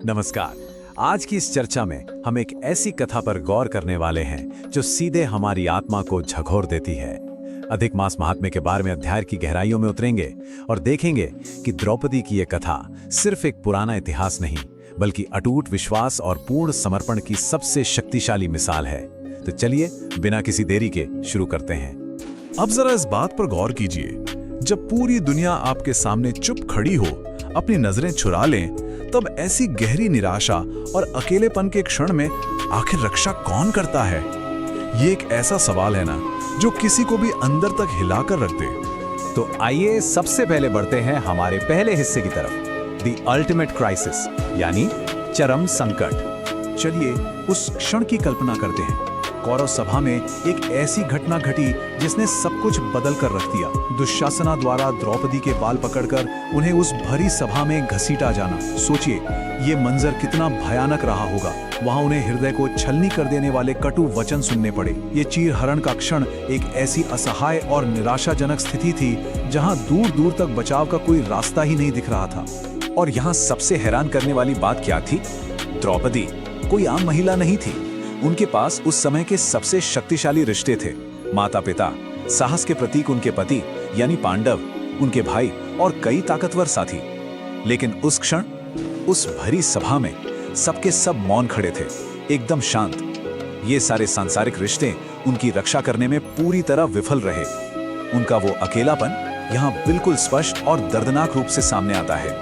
नमस्कार। आज की इस चर्चा में हम एक ऐसी कथा पर गौर करने वाले हैं जो सीधे हमारी आत्मा को झकझोर देती है। अधिक मास महात्म्य के बारे में अध्याय की गहराइयों में उतरेंगे और देखेंगे कि द्रौपदी की ये कथा सिर्फ एक पुराना इतिहास नहीं, बल्कि अटूट विश्वास और पूर्ण समर्पण की सबसे शक्तिशाली मिसाल है। तो चलिए बिना किसी देरी के शुरू करते हैं। अब जरा इस बात पर गौर कीजिए, जब पूरी दुनिया आपके सामने चुप खड़ी हो, अपनी नजरें चुरा लें, तब ऐसी गहरी निराशा और अकेलेपन के क्षण में आखिर रक्षा कौन करता है? ये एक ऐसा सवाल है ना, जो किसी को भी अंदर तक हिलाकर रख दे। तो आइए सबसे पहले बढ़ते हैं हमारे पहले हिस्से की तरफ, द अल्टीमेट क्राइसिस, यानी चरम संकट। चलिए उस क्षण की कल्पना करते हैं। कौरव सभा में एक ऐसी घटना घटी जिसने सब कुछ बदल कर रख दिया। दुशासना द्वारा द्रौपदी के बाल पकड़कर उन्हें उस भरी सभा में घसीटा जाना। सोचिए ये मंजर कितना भयानक रहा होगा। वहां उन्हें हृदय को छलनी कर देने वाले कटु वचन सुनने पड़े। ये चीरहरण का क्षण एक ऐसी असहाय और निराशाजनक स्थिति थी जहां दूर दूर तक बचाव का कोई रास्ता ही नहीं दिख रहा था। और यहाँ सबसे हैरान करने वाली बात क्या थी? द्रौपदी कोई आम महिला नहीं थी। उनके पास उस समय के सबसे शक्तिशाली रिश्ते थे। माता पिता, साहस के प्रतीक उनके पति यानी पांडव, उनके भाई और कई ताकतवर साथी। लेकिन उस क्षण उस भरी सभा में सबके सब मौन खड़े थे, एकदम शांत। ये सारे सांसारिक रिश्ते उनकी रक्षा करने में पूरी तरह विफल रहे। उनका वो अकेलापन यहाँ बिल्कुल स्पष्ट और दर्दनाक रूप से सामने आता है।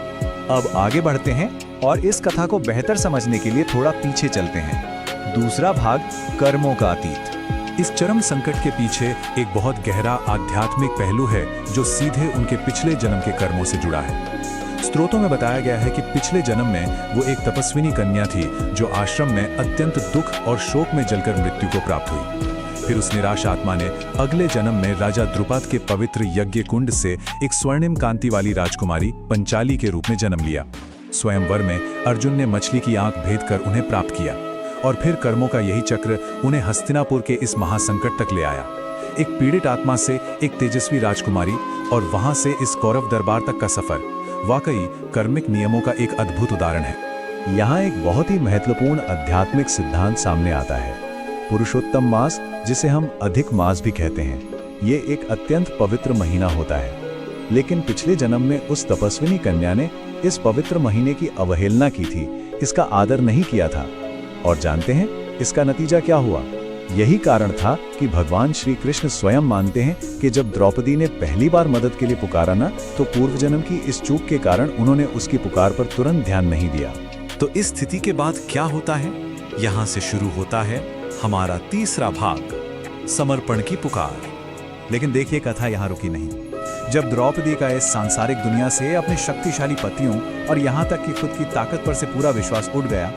अब आगे बढ़ते हैं और इस कथा को बेहतर समझने के लिए थोड़ा पीछे चलते हैं। दूसरा भाग, कर्मों का अतीत। इस चरम संकट के पीछे एक बहुत गहरा आध्यात्मिक पहलू है जो सीधे उनके पिछले जन्म के कर्मों से जुड़ा है। स्त्रोतों में बताया गया है कि पिछले जन्म में वो एक तपस्विनी कन्या थी जो आश्रम में अत्यंत दुख और शोक में जलकर मृत्यु को प्राप्त हुई। फिर उस निराश आत्मा ने अगले जन्म में राजा द्रुपद के पवित्र यज्ञ कुंड से एक स्वर्णिम कांति वाली राजकुमारी पंचाली के रूप में जन्म लिया। स्वयंवर में अर्जुन ने मछली की आंख भेद कर उन्हें प्राप्त किया और फिर कर्मों का यही चक्र उन्हें हस्तिनापुर के इस महासंकट तक ले आया। एक पीड़ित आत्मा से एक तेजस्वी राजकुमारी और वहां से इस कौरव दरबार तक का सफर वाकई कर्मिक नियमों का एक अद्भुत उदाहरण है। यहाँ एक बहुत ही महत्वपूर्ण आध्यात्मिक सिद्धांत सामने आता है। पुरुषोत्तम मास, जिसे हम अधिक मास भी कहते हैं, ये एक अत्यंत पवित्र महीना होता है। लेकिन पिछले जन्म में उस तपस्विनी कन्या ने इस पवित्र महीने की अवहेलना की थी, इसका आदर नहीं किया था। और जानते हैं इसका नतीजा क्या हुआ? यही कारण था कि भगवान श्री कृष्ण स्वयं मानते हैं कि जब द्रौपदी ने पहली बार मदद के लिए पुकारा ना, तो पूर्व जन्म की इस चूक के कारण उन्होंने उसकी पुकार पर तुरंत ध्यान नहीं दिया। तो इस स्थिति के बाद क्या होता है? यहाँ से शुरू होता है हमारा तीसरा भाग, समर्पण की पुकार। लेकिन देखिए कथा यहाँ रुकी नहीं। जब द्रौपदी का इस सांसारिक दुनिया से, अपने शक्तिशाली पतियों और यहाँ तक कि खुद की ताकत पर से पूरा विश्वास उठ गया,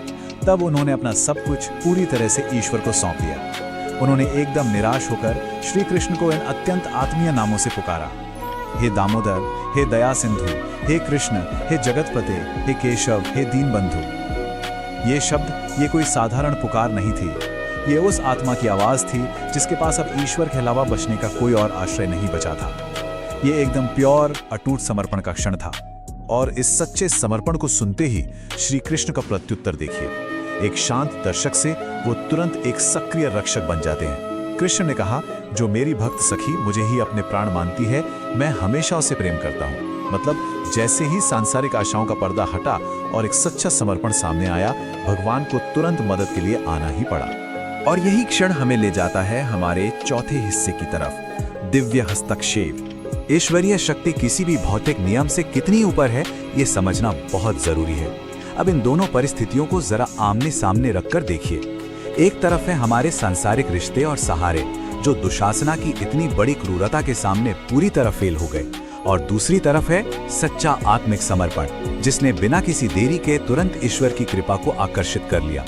तब उन्होंने अपना सब कुछ पूरी तरह से ईश्वर को सौंप दिया। उन्होंने एकदम निराश होकर श्री कृष्ण को इन अत्यंत आत्मीय नामों से पुकारा। हे दामोदर, हे दया सिंधु, हे कृष्ण, हे जगतपते, हे केशव, हे दीनबंधु। ये शब्द, ये कोई साधारण पुकार नहीं थी। ये उस आत्मा की आवाज थी जिसके पास अब ईश्वर के अलावा बचने का कोई और आश्रय नहीं बचा था। ये एकदम प्योर, अटूट समर्पण का क्षण था। और इस सच्चे समर्पण को सुनते ही श्री कृष्ण का प्रत्युत्तर देखिए। एक शांत दर्शक से वो तुरंत एक सक्रिय रक्षक बन जाते हैं। कृष्ण ने कहा, जो मेरी भक्त सखी मुझे ही अपने प्राण मानती है, मैं हमेशा उसे प्रेम करता हूँ। मतलब जैसे ही सांसारिक आशाओं का पर्दा हटा और एक सच्चा समर्पण सामने आया, भगवान को तुरंत मदद के लिए आना ही पड़ा। और यही क्षण हमें ले जाता है हमारे चौथे हिस्से की तरफ, दिव्य हस्तक्षेप। ईश्वरीय शक्ति किसी भी भौतिक नियम से कितनी ऊपर है, ये समझना बहुत जरूरी है। अब इन दोनों परिस्थितियों को जरा आमने सामने रखकर देखिए। एक तरफ है हमारे सांसारिक रिश्ते और सहारे, जो दुशासना की इतनी बड़ी क्रूरता के सामने पूरी तरह फेल हो गए, और दूसरी तरफ है सच्चा आत्मिक समर्पण, जिसने बिना किसी देरी के तुरंत ईश्वर की कृपा को आकर्षित कर लिया।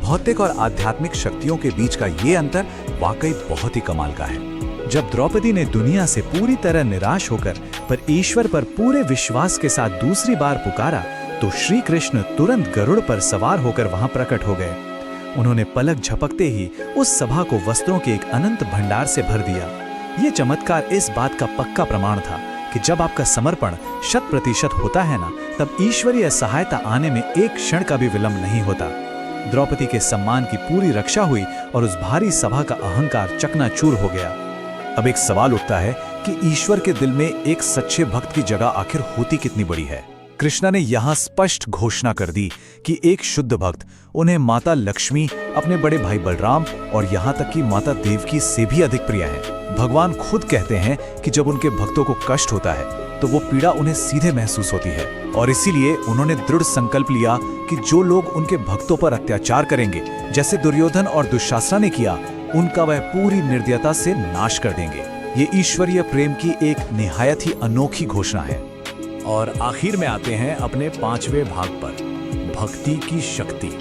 भौतिक और आध्यात्मिक शक्तियों के बीच का ये अंतर वाकई बहुत ही कमाल का है। जब द्रौपदी ने दुनिया से पूरी तरह निराश होकर पर ईश्वर पर पूरे विश्वास के साथ दूसरी बार पुकारा, तो श्री कृष्ण तुरंत गरुड़ पर सवार होकर वहां प्रकट हो गए। उन्होंने पलक झपकते ही उस सभा को वस्त्रों के एक अनंत भंडार से भर दिया। ये चमत्कार इस बात का पक्का प्रमाण था कि जब आपका समर्पण 100% होता है ना, तब ईश्वरीय सहायता आने में एक क्षण का भी विलंब नहीं होता। द्रौपदी के सम्मान की पूरी रक्षा हुई और उस भारी सभा का अहंकार चकनाचूर हो गया। अब एक सवाल उठता है कि ईश्वर के दिल में एक सच्चे भक्त की जगह आखिर होती कितनी बड़ी है। कृष्णा ने यहाँ स्पष्ट घोषणा कर दी कि एक शुद्ध भक्त उन्हें माता लक्ष्मी, अपने बड़े भाई बलराम और यहाँ तक कि माता देवकी से भी अधिक प्रिय है। भगवान खुद कहते हैं कि जब उनके भक्तों को कष्ट होता है तो वो पीड़ा उन्हें सीधे महसूस होती है, और इसीलिए उन्होंने दृढ़ संकल्प लिया कि जो लोग उनके भक्तों पर अत्याचार करेंगे, जैसे दुर्योधन और दुशासन ने किया, उनका वह पूरी निर्दयता से नाश कर देंगे। ये ईश्वरीय प्रेम की एक निहायत ही अनोखी घोषणा है। और आखिर में आते हैं अपने 5वें भाग पर, भक्ति की शक्ति।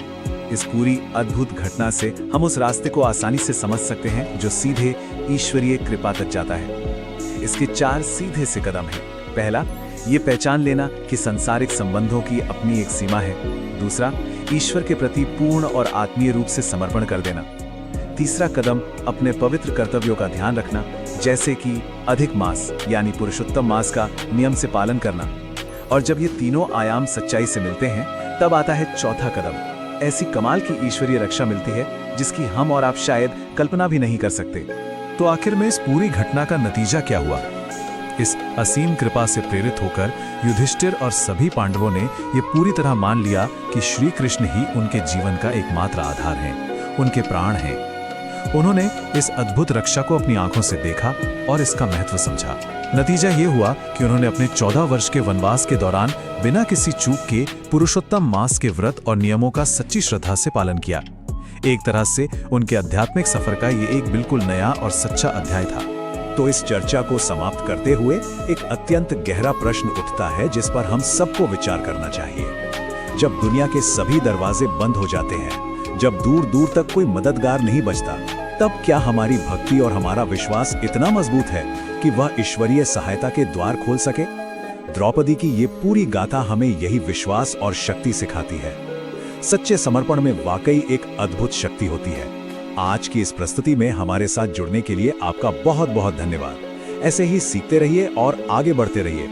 इस पूरी अद्भुत घटना से हम उस रास्ते को आसानी से समझ सकते हैं जो सीधे ईश्वरीय कृपा तक जाता है। इसके 4 सीधे से कदम हैं। पहला, ये पहचान लेना कि सांसारिक संबंधों की अपनी एक सीमा है। दूसरा, ईश्वर के प्रति पूर्ण और आत्मीय रूप से समर्पण कर देना। तीसरा कदम, अपने पवित्र कर्तव्यों का ध्यान रखना, जैसे कि अधिक मास यानी पुरुषोत्तम मास का नियम से पालन करना। और जब ये तीनों आयाम सच्चाई से मिलते हैं, तब आता है चौथा कदम। ऐसी कमाल की ईश्वरीय रक्षा मिलती है जिसकी हम और आप शायद कल्पना भी नहीं कर सकते। तो आखिर में इस पूरी घटना का नतीजा क्या हुआ? इस असीम कृपा से प्रेरित होकर युधिष्ठिर और सभी पांडवों ने ये पूरी तरह मान लिया कि श्री कृष्ण ही उनके जीवन का एकमात्र आधार हैं, उनके प्राण हैं। उन्होंने इस अद्भुत रक्षा को अपनी आंखों से देखा और इसका महत्व समझा। नतीजा ये हुआ कि उन्होंने अपने 14 वर्ष के वनवास के दौरान बिना किसी चूक के पुरुषोत्तम मास के व्रत और नियमों का सच्ची श्रद्धा से पालन किया। एक तरह से उनके आध्यात्मिक सफर का ये एक बिल्कुल नया और सच्चा अध्याय था। तो इस चर्चा को समाप्त करते हुए एक अत्यंत गहरा प्रश्न उठता है जिस पर हम सबको विचार करना चाहिए। जब दुनिया के सभी दरवाजे बंद हो जाते हैं, जब दूर दूर तक कोई मददगार नहीं बचता, तब क्या हमारी भक्ति और हमारा विश्वास इतना मजबूत है कि वह ईश्वरीय सहायता के द्वार खोल सके? द्रौपदी की ये पूरी गाथा हमें यही विश्वास और शक्ति सिखाती है। सच्चे समर्पण में वाकई एक अद्भुत शक्ति होती है। आज की इस प्रस्तुति में हमारे साथ जुड़ने के लिए आपका बहुत बहुत धन्यवाद। ऐसे ही सीखते रहिए और आगे बढ़ते रहिए।